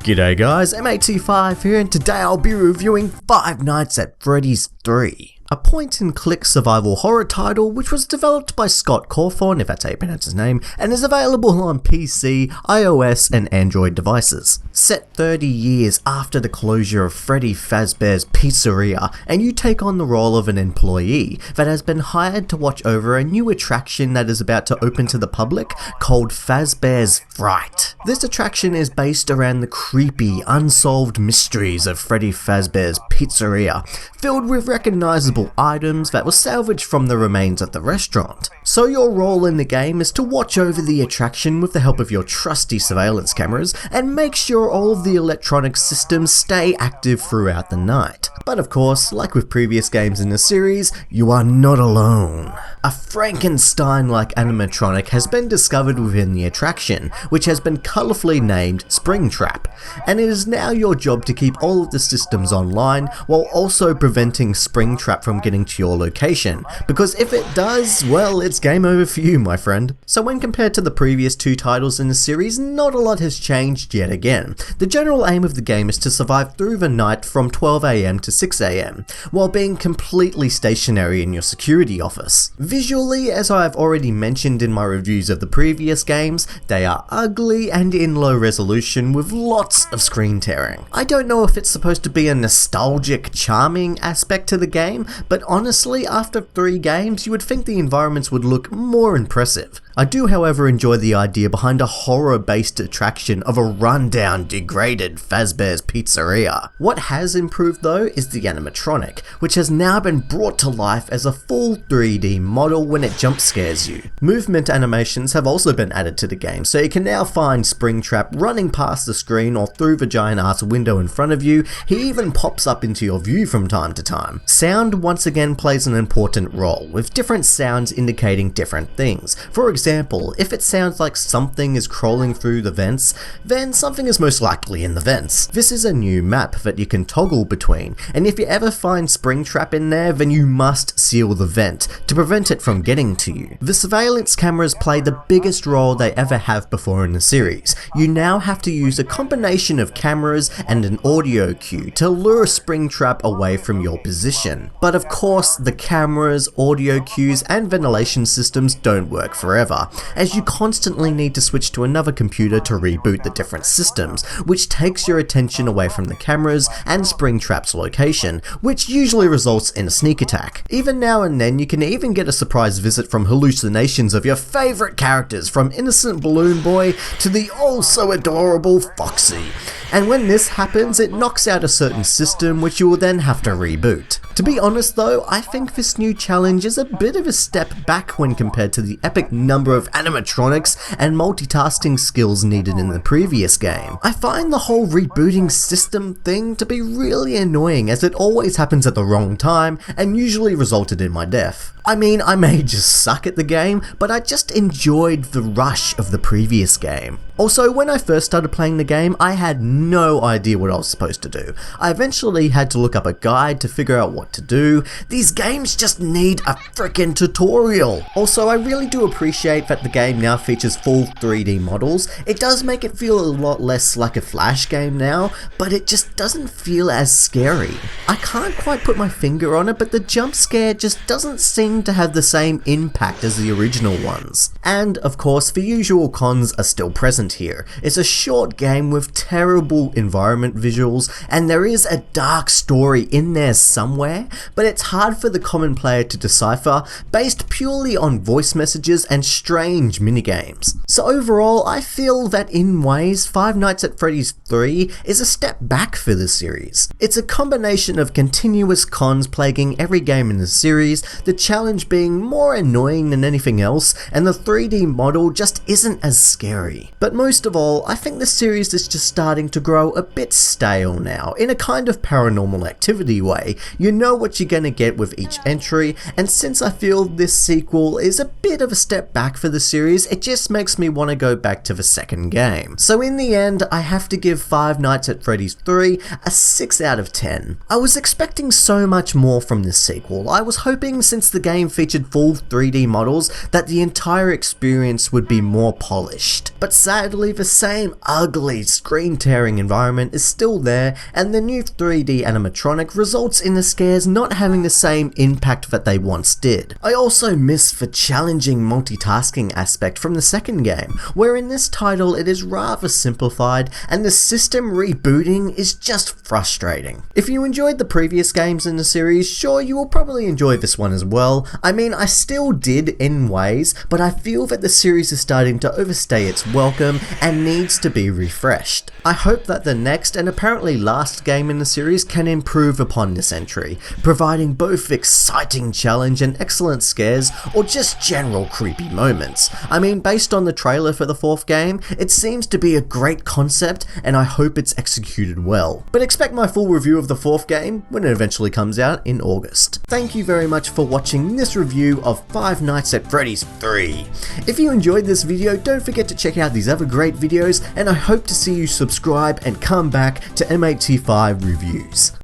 G'day guys, M85 here, and today I'll be reviewing Five Nights at Freddy's 3. A point-and-click survival horror title which was developed by Cawthon, if that's how you pronounce his name, and is available on PC, iOS and Android devices. Set 30 years after the closure of Freddy Fazbear's Pizzeria, and you take on the role of an employee that has been hired to watch over a new attraction that is about to open to the public called Fazbear's Fright. This attraction is based around the creepy, unsolved mysteries of Freddy Fazbear's Pizzeria, filled with recognizable items that were salvaged from the remains of the restaurant. So your role in the game is to watch over the attraction with the help of your trusty surveillance cameras and make sure all of the electronic systems stay active throughout the night. But of course, like with previous games in the series, you are not alone. A Frankenstein-like animatronic has been discovered within the attraction, which has been colourfully named Springtrap, and it is now your job to keep all of the systems online while also preventing Springtrap from getting to your location, because if it does, well, it's game over for you, my friend. So when compared to the previous two titles in the series, not a lot has changed yet again. The general aim of the game is to survive through the night from 12 AM to 6 AM, while being completely stationary in your security office. Visually, as I have already mentioned in my reviews of the previous games, they are ugly and in low resolution with lots of screen tearing. I don't know if it's supposed to be a nostalgic, charming aspect to the game, but honestly, after 3 games, you would think the environments would look more impressive. I do, however, enjoy the idea behind a horror-based attraction of a rundown, degraded Fazbear's Pizzeria. What has improved though is the animatronic, which has now been brought to life as a full 3D model when it jump scares you. Movement animations have also been added to the game, so you can now find Springtrap running past the screen or through the giant ass window in front of you. He even pops up into your view from time to time. Sound once again plays an important role, with different sounds indicating different things. For example, if it sounds like something is crawling through the vents, then something is most likely in the vents. This is a new map that you can toggle between, and if you ever find Springtrap in there, then you must seal the vent to prevent it from getting to you. The surveillance cameras play the biggest role they ever have before in the series. You now have to use a combination of cameras and an audio cue to lure Springtrap away from your position. But of course, the cameras, audio cues and ventilation systems don't work forever, as you constantly need to switch to another computer to reboot the different systems, which takes your attention away from the cameras and Springtrap's location, which usually results in a sneak attack. Even now and then, you can even get a surprise visit from hallucinations of your favourite characters, from innocent Balloon Boy to the oh-so adorable Foxy. And when this happens, it knocks out a certain system which you will then have to reboot. To be honest though, I think this new challenge is a bit of a step back when compared to the epic number of animatronics and multitasking skills needed in the previous game. I find the whole rebooting system thing to be really annoying, as it always happens at the wrong time and usually resulted in my death. I mean, I may just suck at the game, but I just enjoyed the rush of the previous game. Also, when I first started playing the game, I had no idea what I was supposed to do. I eventually had to look up a guide to figure out what to do. These games just need a frickin' tutorial. Also, I really do appreciate that the game now features full 3D models. It does make it feel a lot less like a Flash game now, but it just doesn't feel as scary. I can't quite put my finger on it, but the jump scare just doesn't seem to have the same impact as the original ones. And of course, the usual cons are still present here. It's a short game with terrible environment visuals, and there is a dark story in there somewhere, but it's hard for the common player to decipher based purely on voice messages and strange minigames. So overall, I feel that in ways, Five Nights at Freddy's 3 is a step back for the series. It's a combination of continuous cons plaguing every game in the series, the challenge being more annoying than anything else, and the 3D model just isn't as scary. But most of all, I think the series is just starting to grow a bit stale now, in a kind of Paranormal Activity way. You know what you're gonna get with each entry, and since I feel this sequel is a bit of a step back for the series, it just makes me want to go back to the second game. So in the end, I have to give Five Nights at Freddy's 3 a 6 out of 10. I was expecting so much more from this sequel. I was hoping, since the game featured full 3D models, that the entire experience would be more polished. But sadly, sadly the same ugly screen-tearing environment is still there, and the new 3D animatronic results in the scares not having the same impact that they once did. I also miss the challenging multitasking aspect from the second game, where in this title it is rather simplified and the system rebooting is just frustrating. If you enjoyed the previous games in the series, sure, you will probably enjoy this one as well. I mean, I still did in ways, but I feel that the series is starting to overstay its welcome and needs to be refreshed. I hope that the next and apparently last game in the series can improve upon this entry, providing both exciting challenge and excellent scares, or just general creepy moments. I mean, based on the trailer for the fourth game, it seems to be a great concept and I hope it's executed well. But expect my full review of the fourth game when it eventually comes out in August. Thank you very much for watching this review of Five Nights at Freddy's 3. If you enjoyed this video, don't forget to check out these other great videos, and I hope to see you subscribe and come back to M85 Reviews.